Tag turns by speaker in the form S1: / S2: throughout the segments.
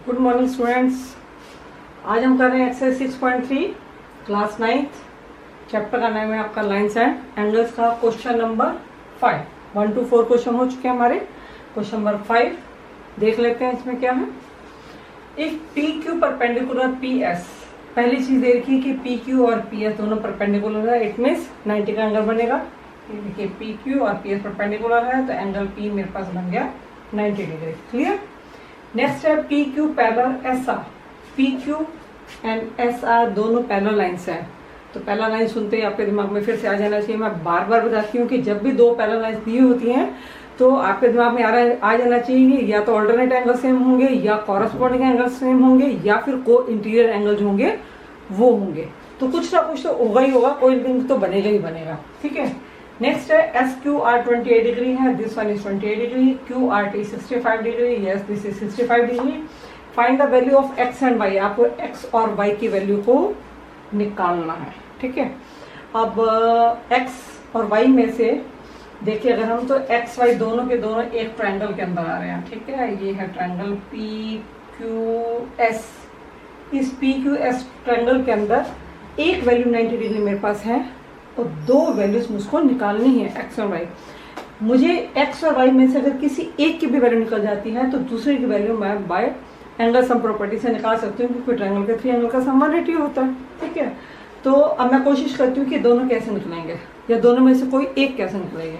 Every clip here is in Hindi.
S1: Good morning students. आज हम कर रहे हैं एक्सरसाइज 6.3 क्लास 9th। चैप्टर का नाम है आपका लाइन्स एंड एंगल्स का क्वेश्चन नंबर 5। 1 to 4 क्वेश्चन हो चुके हैं हमारे। क्वेश्चन नंबर 5 देख लेते हैं इसमें क्या है। If P Q perpendicular P S, पहली चीज देखिए कि पी क्यू और पी एस दोनों परपेंडिकुलर है, इट मीन्स 90 का एंगल बनेगा। देखिए पी क्यू और पी एस परपेंडिकुलर है तो एंगल पी मेरे पास बन गया 90 डिग्री। क्लियर। नेक्स्ट है P Q parallel S R. P Q and S R दोनों पैरेलल लाइन्स हैं। तो पैरेलल लाइन सुनते ही आपके दिमाग में फिर से आ जाना चाहिए। मैं बार बार बताती हूँ कि जब भी दो पैरेलल लाइन्स दी होती हैं तो आपके दिमाग में आ जाना चाहिए या तो ऑल्टरनेट एंगल सेम होंगे, या कॉरस्पॉन्डिंग एंगल सेम होंगे, या फिर को इंटीरियर एंगल जो होंगे वो होंगे। तो कुछ ना कुछ तो होगा ही होगा, कोई लिंक तो बनेगा ही बनेगा। ठीक है। नेक्स्ट है एस क्यू आर 28 डिग्री है, this one is 28 degree, Q R T 65 degree, yes this is 65 degree. Find the value of X and Y, आपको एक्स और वाई की वैल्यू को निकालना है। ठीक है। अब एक्स और वाई में से देखिए अगर हम तो एक्स वाई दोनों के दोनों एक ट्रायंगल के अंदर आ रहे हैं। ठीक है। ये है ट्रायंगल पी क्यू एस। इस पी क्यू एस ट्रायंगल के अंदर एक वैल्यू 90 डिग्री मेरे पास है और दो वैल्यूज मुझको निकालनी है एक्स और वाई। मुझे एक्स और वाई में से अगर किसी एक की भी वैल्यू निकल जाती है तो दूसरे की वैल्यू मैं बाय एंगल सम प्रॉपर्टी से निकाल सकती हूँ, क्योंकि ट्रायंगल के 3 एंगल का सम 180 होता है। ठीक है। तो अब मैं कोशिश करती हूँ कि दोनों कैसे निकलेंगे या दोनों में से कोई एक कैसे निकलेंगे।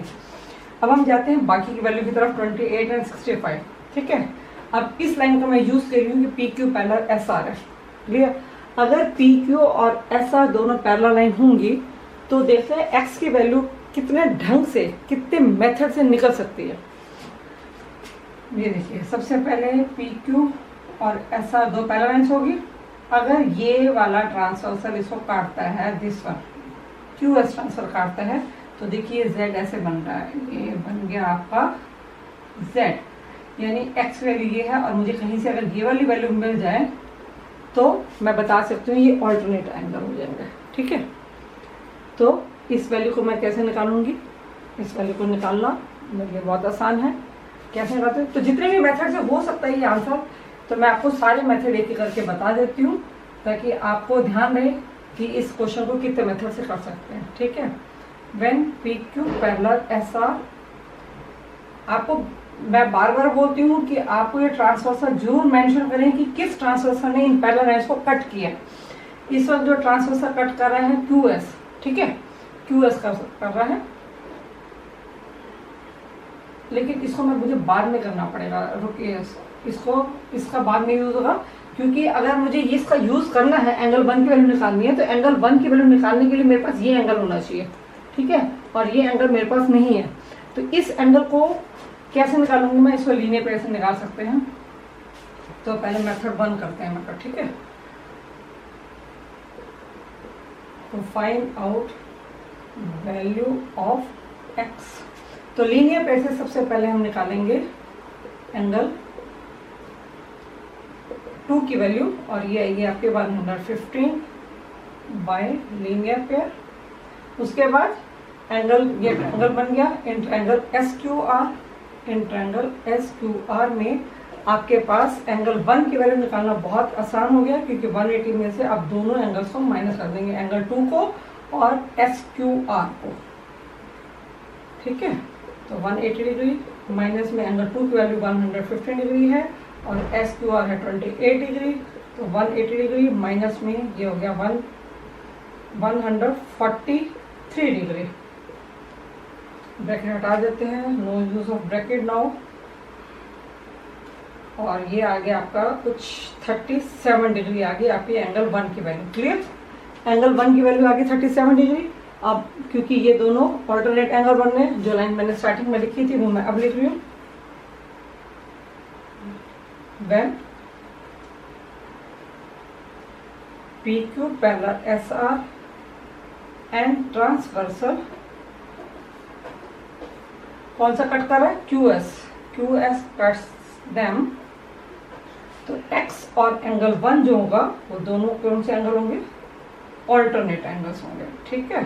S1: अब हम जाते हैं बाकी की वैल्यू की तरफ, 28 एंड 65। ठीक है। अब इस लाइन का मैं यूज कर रही हूँ कि P Q parallel S R है। क्लियर। अगर पी क्यू और एस आर दोनों पैरेलल लाइन होंगी तो देखते हैं एक्स की वैल्यू कितने ढंग से, कितने मेथड से निकल सकती है। ये देखिए सबसे पहले पी क्यू और एस आर दो पैरेलल लाइंस होगी। अगर ये वाला ट्रांसवर्सल इसको काटता है, this one Q S transfer काटता है, तो देखिए जेड ऐसे बन रहा है। ये बन गया आपका जेड, यानी एक्स वैल्यू ये है। और मुझे कहीं से अगर ये वाली वैल्यू मिल जाए तो मैं बता सकती हूँ ये ऑल्टरनेट एंगल हो जाएंगे। ठीक है। तो इस वैल्यू को मैं कैसे निकालूंगी, इस वैल्यू को निकालना मेरे लिए बहुत आसान है। कैसे निकालते हैं तो जितने भी मेथड से हो सकता है ये आंसर, तो मैं आपको सारे मेथड एक एक करके बता देती हूँ ताकि आपको ध्यान रहे कि इस क्वेश्चन को कितने मेथड से कर सकते हैं। ठीक है। When P Q parallel S R, आपको मैं बार बार बोलती हूँ कि आपको ये ट्रांसवर्सल जरूर मेंशन करें कि किस ट्रांसवर्सल ने इन पैरेलल लाइंस को कट किया। इस वक्त जो ट्रांसवर्सल कट कर रहा है क्यू एस। ठीक है। क्यू एस कर रहा है, लेकिन इसको मुझे बाद में करना पड़ेगा। रुकिए, इसका बाद में यूज होगा, क्योंकि अगर मुझे इसका यूज करना है एंगल 1 की वैल्यू निकालनी है तो एंगल 1 की वैल्यू निकालने के लिए मेरे पास ये एंगल होना चाहिए। ठीक है। और ये एंगल मेरे पास नहीं है, तो इस एंगल को कैसे निकालूंगी मैं, इसको लीनियर पे से निकाल सकते हैं। तो पहले मेथड 1 करते हैं मेथड। ठीक है। तो find out value of x, तो लीनियर पे से सबसे पहले हम निकालेंगे एंगल 2 की वैल्यू, और ये आएगी आपके 115 बाय लीनियर पेयर। उसके बाद एंगल, ये एंगल बन गया in triangle S Q are. In triangle S Q are में आपके पास एंगल 1 की वैल्यू निकालना बहुत आसान हो गया, क्योंकि 180 में से आप दोनों एंगल्स को माइनस कर देंगे, एंगल 2 को और एस क्यू आर को। ठीक है। तो 180 डिग्री माइनस में एंगल 2 की वैल्यू 115 डिग्री है और एस क्यू आर है 28 डिग्री। तो 180 डिग्री माइनस में ये हो गया 143 डिग्री। ब्रैकेट हटा देते हैं, no use of bracket now. और ये आ गया आपका कुछ 37 डिग्री आ गई आपकी एंगल 1 की वैल्यू। क्लियर। एंगल 1 की वैल्यू आ गई 37 डिग्री। अब क्योंकि ये दोनों ऑल्टरनेट एंगल बन रहे हैं, जो लाइन मैंने स्टार्टिंग में लिखी थी वो मैं अब लिख रही हूँ। When P Q parallel S R and transversal, कौन सा कट कर रहा है, क्यू एस कट्स देम, तो एक्स और एंगल 1 जो होगा वो दोनों कौन से एंगल होंगे, ऑल्टरनेट एंगल्स होंगे। ठीक है।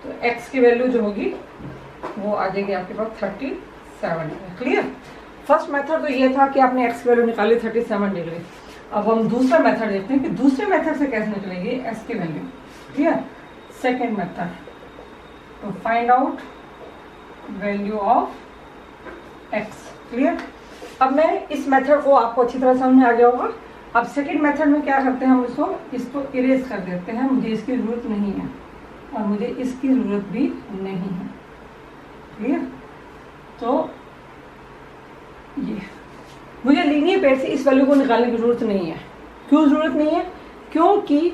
S1: तो एक्स की वैल्यू जो होगी वो आ जाएगी आपके पास 37 डिग्री। क्लियर। फर्स्ट मेथड तो ये था कि आपने एक्स की वैल्यू निकाली 37 डिग्री। अब हम दूसरा मेथड देखते हैं कि दूसरे मेथड से कैसे निकलेगी एस की value. Clear? Second method to find out value of X. Clear? अब मैं इस मेथड को आपको अच्छी तरह समझ में आ गया होगा। अब सेकेंड मेथड में क्या करते हैं, हम इसको इरेज कर देते हैं, मुझे इसकी जरूरत नहीं है और मुझे इसकी जरूरत भी नहीं है। क्लियर? तो ये मुझे लीनियर पेयर से इस वैल्यू को निकालने की जरूरत नहीं है। क्यों जरूरत नहीं है? क्योंकि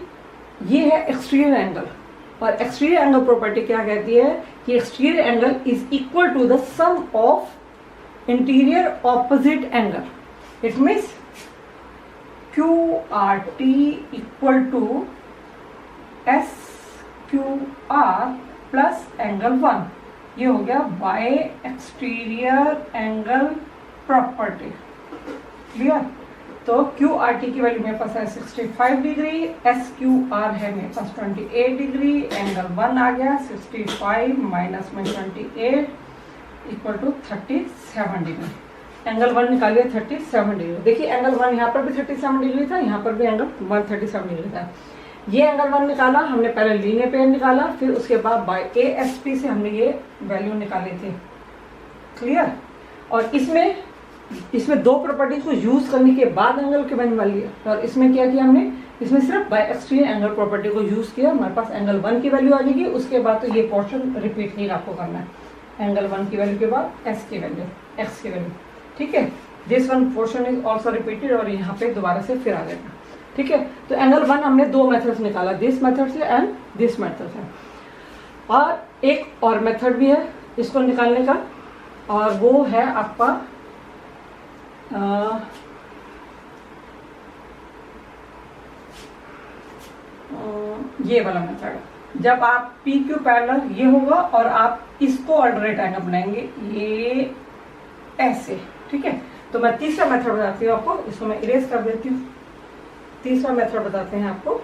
S1: ये है एक्सटीरियर एंगल, और एक्सटीरियर एंगल प्रॉपर्टी क्या कहती है कि exterior angle is equal to the sum of interior opposite angle. It means QRT equal to SQR plus angle 1। ये हो गया by exterior angle property. Clear? तो QRT की वैल्यू मेरे पास है 65 डिग्री, SQR है मेरे पास 28 डिग्री, एंगल 1 आ गया 65 माइनस में 28 इक्वल टू 37 डिग्री। एंगल 1 निकालिए 37 डिग्री। देखिए एंगल 1 यहाँ पर भी 37 डिग्री था, यहाँ पर भी एंगल 1 37 डिग्री था। ये एंगल 1 निकाला हमने, पहले लीनियर पेयर निकाला, फिर उसके बाद बाय ASP से हमने ये वैल्यू निकाली थी। क्लियर? और इसमें दो प्रॉपर्टी को यूज करने के बाद एंगल की वैल्यू वाली है, और इसमें क्या किया हमने, इसमें सिर्फ बाय एक्सटीरियर एंगल प्रॉपर्टी को यूज किया। हमारे पास एंगल 1 की वैल्यू आ जाएगी, उसके बाद तो ये पोर्शन रिपीट नहीं आपको करना है। एंगल 1 की वैल्यू के बाद S की वैल्यू, X की वैल्यू। ठीक है? This one portion is also repeated, और यहाँ पे दोबारा से फिर आ जाएगा। ठीक है? तो एंगल 1 हमने दो मेथड निकाला, दिस मेथड से एंड दिस मेथड से। और एक और मेथड भी है इसको निकालने का, और वो है आपका ये वाला मेथड। जब आप PQ पैरेलल ये होगा और आप इसको ऑल्टरनेट एंगल बनाएंगे, ये ऐसे। ठीक है? तो मैं तीसरा मेथड बताती हूँ आपको, इसको मैं इरेज कर देती हूँ। तीसरा मेथड बताते हैं आपको।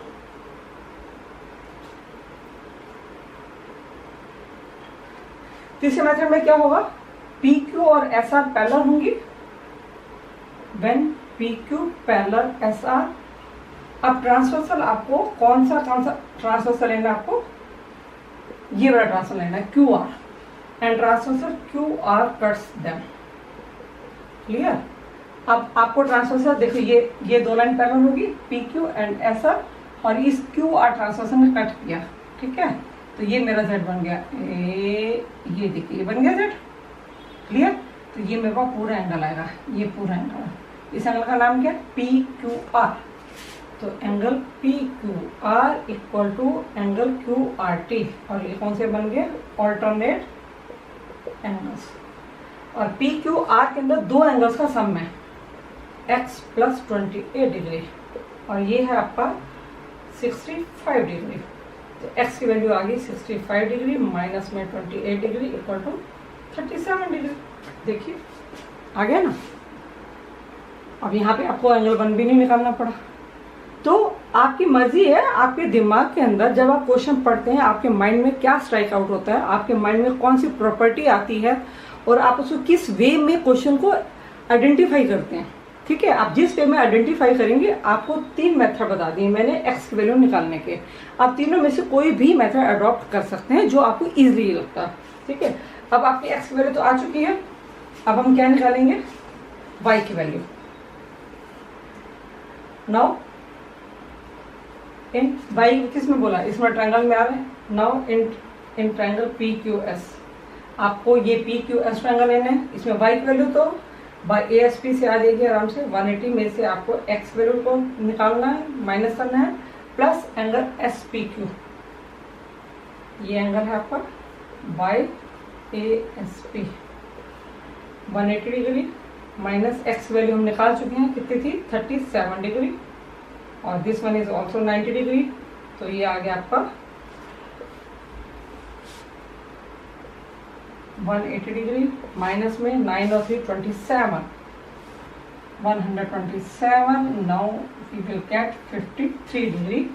S1: तीसरे मेथड में क्या होगा, PQ और SR पैरेलल होंगी। When PQ parallel SR। अब ट्रांसवर्सल आपको कौन सा ट्रांसवर्सल लेना है, आपको ये वाला ट्रांसवर्सल लेना है QR, and transversal QR cuts them. Clear? अब आपको ट्रांसवर्सल देखो, ये दो लाइन पैरेलल होगी PQ एंड SR, और इस QR ट्रांसवर्सल ने कट किया। ठीक है? तो ये मेरा Z बन गया, ये देखिए ये बन गया Z। क्लियर? तो ये मेरे पास पूरा एंगल आएगा, ये पूरा एंगल। इस एंगल का नाम क्या है, PQR। तो angle PQR equal to angle QRT, और ये कौन से बन गए, ऑल्टरनेट एंगल्स। और PQR के अंदर दो एंगल्स का सम है, X प्लस 28 डिग्री, और ये है आपका 65 डिग्री। तो X की वैल्यू आ गई 65 डिग्री माइनस में 28 डिग्री इक्वल टू 37 डिग्री। देखिए आ गया ना। अब यहाँ पे आपको एंगल 1 भी नहीं निकालना पड़ा। तो आपकी मर्जी है, आपके दिमाग के अंदर जब आप क्वेश्चन पढ़ते हैं आपके माइंड में क्या स्ट्राइक आउट होता है, आपके माइंड में कौन सी प्रॉपर्टी आती है, और आप उसको किस वे में क्वेश्चन को आइडेंटिफाई करते हैं। ठीक है? आप जिस वे में आइडेंटिफाई करेंगे, आपको 3 मेथड बता दिए मैंने एक्स की वैल्यू निकालने के। आप तीनों में से कोई भी मेथड अडॉप्ट कर सकते हैं जो आपको इजीली लगता है। ठीक है? अब आपकी एक्स की वैल्यू तो आ चुकी है, अब हम क्या निकालेंगे, वाई की वैल्यू। नाउ इन वाई किस में बोला, इसमें ट्रायंगल में आ रहे हैं। नाउ इन ट्रायंगल PQS, आपको ये PQS ट्रायंगल लेना है। इसमें वाई की वैल्यू तो बाय ASP से आ जाएगी आराम से। 180 में से आपको एक्स वैल्यू को निकालना है, माइनस करना है, प्लस एंगल SPQ, ये एंगल है आपका by ASP 180 degree, minus X value हम निकाल चुके हैं, कितनी थी 37 डिग्री, और this one is also 90 degree. तो ये आ गया आपका 180 डिग्री, माइनस में 9 और 3 27, 127। Now we will get 53 degree.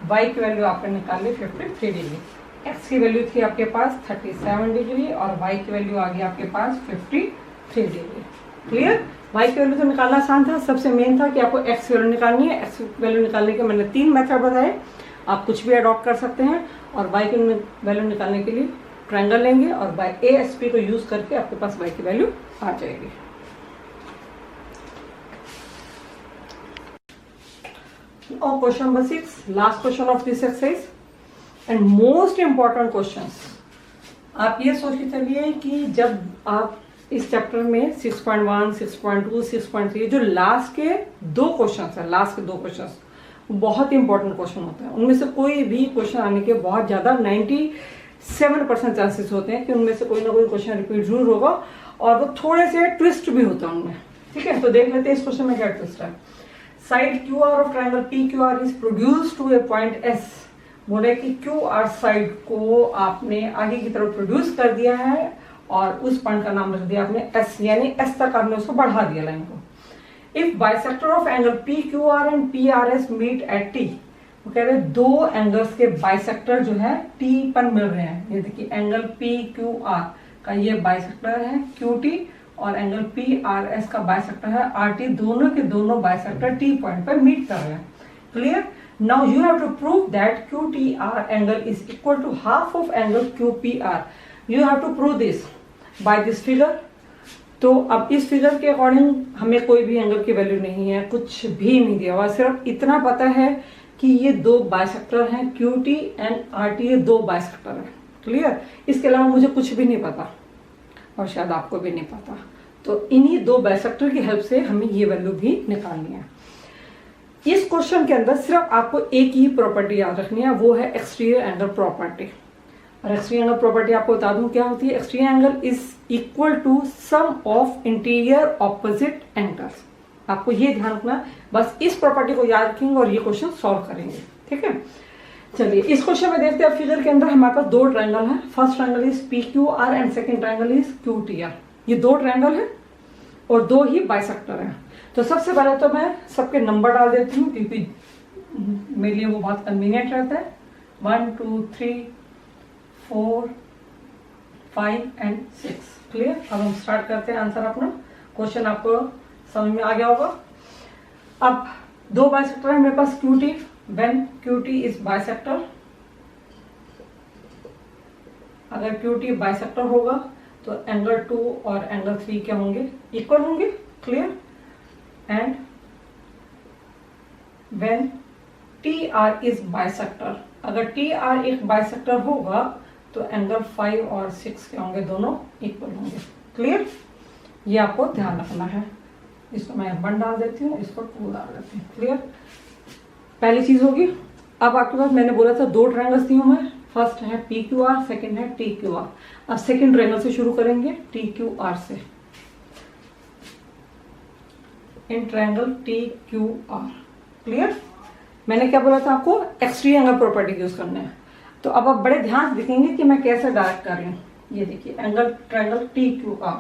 S1: Y की वैल्यू आपने निकाल ली 53 डिग्री। एक्स की वैल्यू थी आपके पास 37 डिग्री, और वाई की वैल्यू आ गई आपके पास 53 डिग्री। क्लियर? वाई की वैल्यू तो निकालना आसान था, सबसे मेन था कि आपको एक्स वैल्यू निकालनी है। एक्स वैल्यू निकालने के मैंने 3 मेथड बताए, आप कुछ भी अडॉप्ट कर सकते हैं। और वाई की वैल्यू निकालने के लिए ट्रायंगल लेंगे और बाय ASP को यूज करके आपके पास वाई की वैल्यू आ जाएगी। और question number 6, last question of this exercise and most important questions. आप ये सोच के चलिए कि जब आप इस चैप्टर में 6.1, 6.2, 6.3 जो लास्ट के 2 क्वेश्चंस है, लास्ट के 2 क्वेश्चंस बहुत इंपॉर्टेंट क्वेश्चन होते हैं। उनमें से कोई भी क्वेश्चन आने के बहुत ज्यादा 97% चांसेस होते हैं कि उनमें से कोई ना कोई क्वेश्चन रिपीट जरूर होगा और वो थोड़े से ट्विस्ट भी होता है उनमें। ठीक है, तो देख लेते हैं इस क्वेश्चन में क्या ट्विस्ट है। Side QR of triangle PQR is produce to a point S। बोले कि QR साइड को आपने आगे की तरफ प्रोड्यूस कर दिया है और उस पॉइंट का नाम रख दिया आपने S, यानी S तक आपने उसको बढ़ा दिया लाइन को। If bisector of angle PQR and PRS meet at T, वो कह रहे हैं 2 एंगल्स के बाइसेक्टर जो है T पर मिल रहे हैं। ये देखिए एंगल PQR का ये बाइसेक्टर है QT और एंगल PRS का बाइसेक्टर है RT। दोनों के दोनों बाइसेक्टर T पॉइंट पर मीट कर रहे हैं। Clear? Now you have to prove that QTR angle is equal to half of angle QPR। You have to prove this by this figure. तो अब इस फिगर के अकॉर्डिंग हमें कोई भी एंगल की वैल्यू नहीं है, कुछ भी नहीं दिया हुआ, सिर्फ इतना पता है कि ये 2 बाइसेक्टर हैं QT एंड RT, ये 2 बाइसेक्टर हैं। क्लियर? इसके अलावा मुझे कुछ भी नहीं पता और शायद आपको भी नहीं पता। तो इन्हीं 2 बाइसेक्टर की हेल्प से हमें ये वैल्यू भी निकालनी है। इस क्वेश्चन के अंदर सिर्फ आपको एक ही प्रॉपर्टी याद रखनी है, वो है एक्सटीरियर एंगल प्रॉपर्टी। और एक्सटीरियर एंगल प्रॉपर्टी आपको बता दूं क्या होती है। Exterior angle is equal to sum of interior opposite angles. आपको ये ध्यान रखना, बस इस प्रॉपर्टी को याद रखेंगे और ये क्वेश्चन सॉल्व करेंगे। ठीक है, चलिए इस क्वेश्चन में देखते हैं। फिगर के अंदर हमारे पास 2 ट्रायंगल हैं। First triangle is PQR and second triangle is QTR। ये 2 ट्रायंगल है और 2 ही बाइसेक्टर हैं। तो सबसे पहले तो मैं सबके नंबर डाल देती हूँ क्योंकि मेरे लिए वो बहुत कन्वीनियंट रहता है। 1 2 3 4 5 एंड 6। क्लियर? अब हम स्टार्ट करते हैं आंसर अपना। क्वेश्चन आपको समझ में आ गया होगा। अब 2 बाइसेक्टर है मेरे पास QT। When QT is bisector, अगर QT बाइसेक्टर होगा तो एंगल 2 और एंगल 3 क्या होंगे? इक्वल होंगे। Clear? And when TR is bisector, अगर TR एक बाइसेक्टर होगा तो एंगल 5 और 6 के होंगे, दोनों इक्वल होंगे। क्लियर? ये आपको ध्यान रखना है। इसको मैं 1 डाल देती हूँ, इसको 2 डाल देती हूँ। क्लियर? पहली चीज होगी। अब आपके पास मैंने बोला था 2 ट्रायंगल्स दी हूँ मैं। फर्स्ट है PQR, सेकंड है TQR। अब सेकंड ट्रायंगल से शुरू करेंगे, TQR से। In triangle TQR। क्लियर? मैंने क्या बोला था आपको? एक्सटीरियर एंगल प्रॉपर्टी यूज करना है। तो अब आप बड़े ध्यान से देखेंगे कि मैं कैसे डायरेक्ट कर रही हूँ। ये देखिए एंगल ट्रायंगल TQR।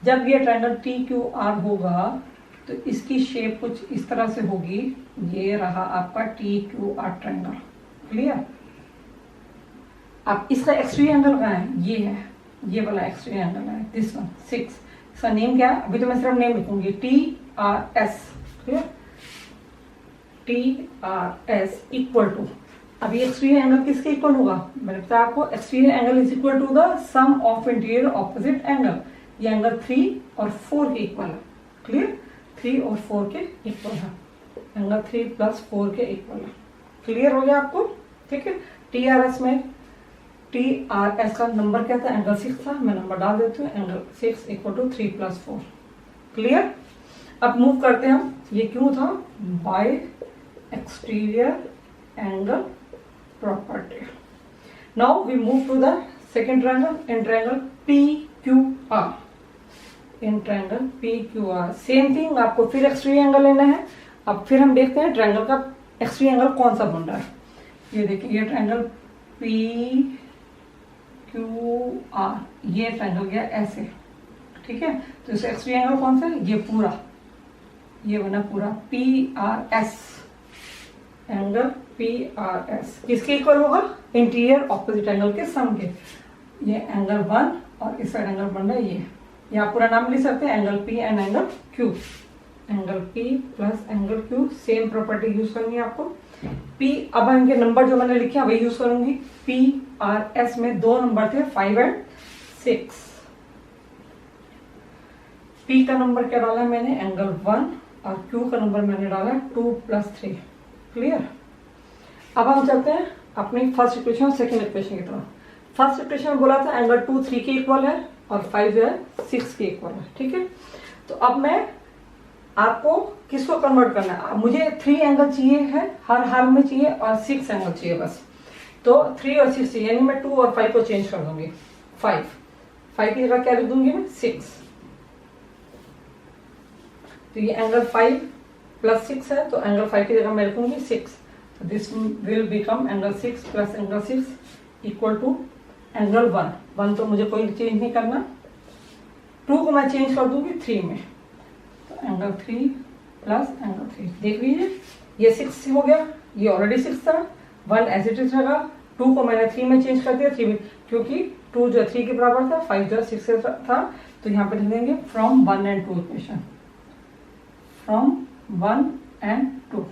S1: जब ये ट्रायंगल TQR होगा तो इसकी शेप कुछ इस तरह से होगी। ये रहा आपका TQR ट्रायंगल। क्लियर? अब इसका एक्सटीरियर एंगल कहाँ है? ये है, ये वाला एक्सटीरियर एंगल है, दिस वन 6। इसका नेम क्या है? अभी तो मैं सिर्फ नेम लिखूंगी, TRS। Clear? TRS equal to, अब ये एक्सटीरियर एंगल किसके इक्वल होगा? मैंने बताया आपको exterior angle is equal to the sum of interior opposite angle. ये एंगल 3 और 4 के इक्वल है। क्लियर? 3 और 4 के इक्वल है। एंगल 3 + 4 के इक्वल है। क्लियर हो गया आपको? ठीक है। TRS में TRS का नंबर क्या था? एंगल 6 था। मैं नंबर डाल देती हूँ, एंगल 6 इक्वल टू 3 + 4। क्लियर? अब मूव करते हैं हम। ये क्यों था? By exterior angle property. Now we move to the second triangle, in triangle PQR। In triangle PQR same thing, आपको फिर एक्सटीरियर एंगल लेना है। अब फिर हम देखते हैं ट्रायंगल का एक्सटीरियर एंगल कौन सा बन रहा है। ये देखिए ये ट्रायंगल PQR, ये ट्रायंगल गया ऐसे। ठीक है, तो इसका एक्सटीरियर एंगल कौन सा है? ये पूरा, ये बना पूरा PRS। एंगल PRS किसके इक्वल होगा? इंटीरियर ऑपोजिट एंगल के सम के। ये एंगल 1 और इस साइड एंगल बन रहा है यहाँ पूरा नाम लिख सकते हैं, angle P and angle Q. Angle P plus angle Q, same property use करनी है आपको। पी, अब इनके नंबर जो मैंने लिखे वही यूज करूंगी। पी आर एस में दो नंबर थे 5 एंड 6। पी का नंबर क्या डाला मैंने, एंगल 1, और क्यू का नंबर मैंने डाला 2 + 3। क्लियर। अब हम चलते हैं अपनी फर्स्ट इक्वेशन और सेकेंड इक्वेशन की तरफ। फर्स्ट इक्वेशन में बोला था एंगल 2 3 के इक्वल है और 5 जो है 6 के इक्वल है। ठीक है, तो अब मैं आपको किसको कन्वर्ट करना है, मुझे 3 एंगल चाहिए है, हर हाल में चाहिए, और 6 एंगल चाहिए बस। तो 3 और 6 चाहिए, यानी मैं 2 और 5 को चेंज कर दूंगी। 5 की जगह क्या लिख दूंगी मैं, 6। तो ये एंगल 5 + 6 है, तो एंगल 5 की जगह मैं लिखूंगी 6। This will become angle 6 + angle 6 equal to angle 1 तो मुझे कोई चेंज नहीं करना। 2 को मैं चेंज कर दूंगी 3 में, तो एंगल 3 + एंगल 3। देख लीजिए, ये 6 हो गया, ये ऑलरेडी 6 था, 1 एज इट इज रहेगा। 2 को मैंने 3 में चेंज कर दिया, 3 में, क्योंकि 2 जो 3 के बराबर था, 5 जो 6 से था, तो यहाँ पे लिख देंगे from 1 and 2 equation, from 1 and 2।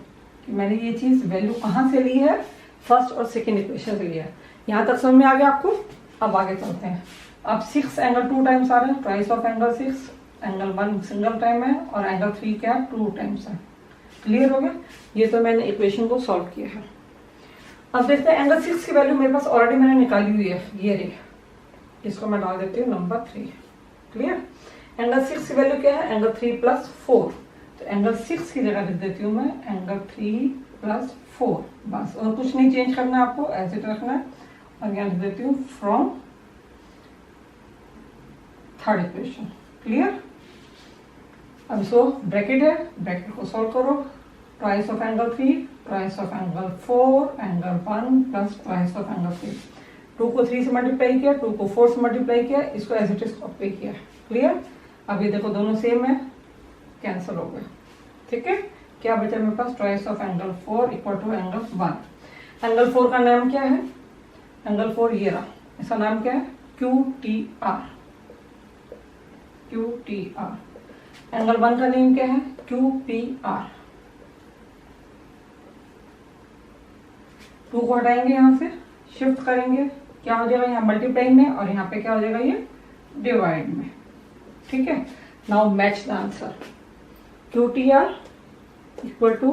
S1: कि मैंने ये चीज वैल्यू कहाँ से ली है, फर्स्ट और सेकेंड इक्वेशन से लिया है। यहाँ तक समझ में आ गया आपको। अब आगे चलते हैं। अब 6 एंगल 2 टाइम्स आ रहे हैं, twice of angle 6। Angle 1 single time है और एंगल 3 क्या है, 2 टाइम्स है। क्लियर हो गया, ये तो मैंने इक्वेशन को सॉल्व किया है। अब देखते हैं एंगल 6 की वैल्यू मेरे पास ऑलरेडी मैंने निकाली हुई है, ये रही, इसको मैं डाल देती हूँ नंबर 3। क्लियर। एंगल 6 की वैल्यू क्या है, एंगल 3 + 4। तो एंगल 6 की जगह लिख देती हूँ मैं एंगल 3 + 4, बस, और कुछ नहीं चेंज करना है आपको, ऐसे तो रखना है। और यहाँ लिख देती हूँ फ्रॉम थर्ड इक्वेशन। क्लियर। अब सो ब्रैकेट है, ब्रैकेट को सॉल्व करो। Twice of angle 3, twice of angle 4, angle 1 + twice of angle 3। 2 को 3 से मल्टीप्लाई किया, 2 को 4 से मल्टीप्लाई किया, इसको एज इट इज कॉपी किया। क्लियर। अब ये देखो दोनों सेम है, कैंसिल हो गए। ठीक है, क्या बचा मेरे पास, twice of angle 4 equal to angle 1। Angle 4 का नाम क्या है, एंगल 4 ये रहा, इसका नाम क्या है, QTR। QTR। एंगल 1 का नेम क्या है, QPR। 2 को हटाएंगे, यहाँ से शिफ्ट करेंगे, क्या हो जाएगा, यहाँ मल्टीप्लाई में, और यहाँ पे क्या हो जाएगा, ये डिवाइड में। ठीक है, now match the answer. QTR equal to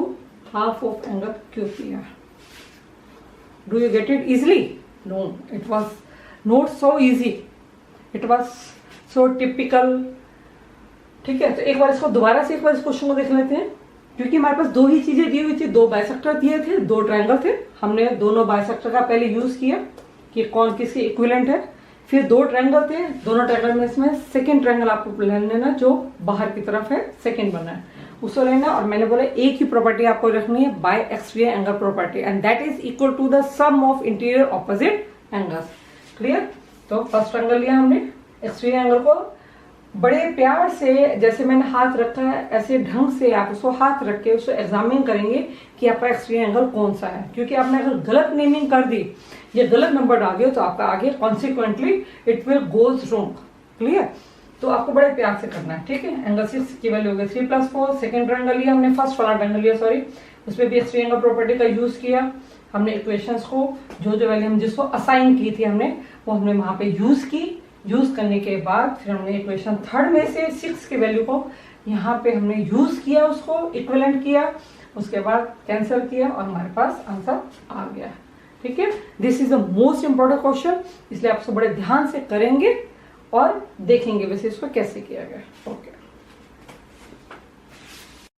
S1: half of angle QPR. Do you get it easily? No, it was not so easy. It was so typical. ठीक है, तो एक बार इसको दोबारा से एक बार इस क्वेश्चन को देख लेते हैं, क्योंकि हमारे पास 2 ही चीजें दी हुई थी, 2 बाइसेक्टर दिए थे, 2 ट्रायंगल थे। हमने दोनों बाइसेक्टर का पहले यूज किया कि कौन किसके इक्विवेलेंट है। फिर 2 ट्रायंगल थे, दोनों ट्रायंगल में इसमें सेकंड ट्रायंगल आपको लेना, जो बाहर की तरफ है, सेकंड बना है, उसको लेना। और मैंने बोला एक ही प्रॉपर्टी आपको रखनी है, by exterior angle property, and that is equal to the sum of interior opposite angles. Clear. तो फर्स्ट एंगल लिया हमने, एक्सटीरियर एंगल को बड़े प्यार से, जैसे मैंने हाथ रखा है ऐसे ढंग से आप उसको हाथ रख के उसको एग्जामिन करेंगे कि आपका एक्सटीरियर एंगल कौन सा है। क्योंकि आपने अगर गलत नेमिंग कर दी या गलत नंबर डाल दिया तो आपका आगे consequently it will goes wrong. Clear. तो आपको बड़े प्यार से करना है। ठीक है, एंगल 6 की वैल्यू हो गई 3 + 4। सेकंड ट्रायंगल लिया हमने, फर्स्ट वाला ट्रायंगल लिया, सॉरी, उसमें भी एक्सटीरियर एंगल प्रॉपर्टी का यूज किया हमने। इक्वेशंस को जो वैल्यू हम जिसको असाइन की थी हमने, वो हमने वहां पे यूज की। यूज करने के बाद फिर हमने इक्वेशन थर्ड में से 6 की वैल्यू को यहाँ पे हमने यूज किया, उसको इक्विवेलेंट किया, उसके बाद कैंसिल किया और हमारे पास आंसर आ गया। ठीक है, this is the most important question, इसलिए आप इसको बड़े ध्यान से करेंगे और देखेंगे वैसे इसको कैसे किया गया। ओके।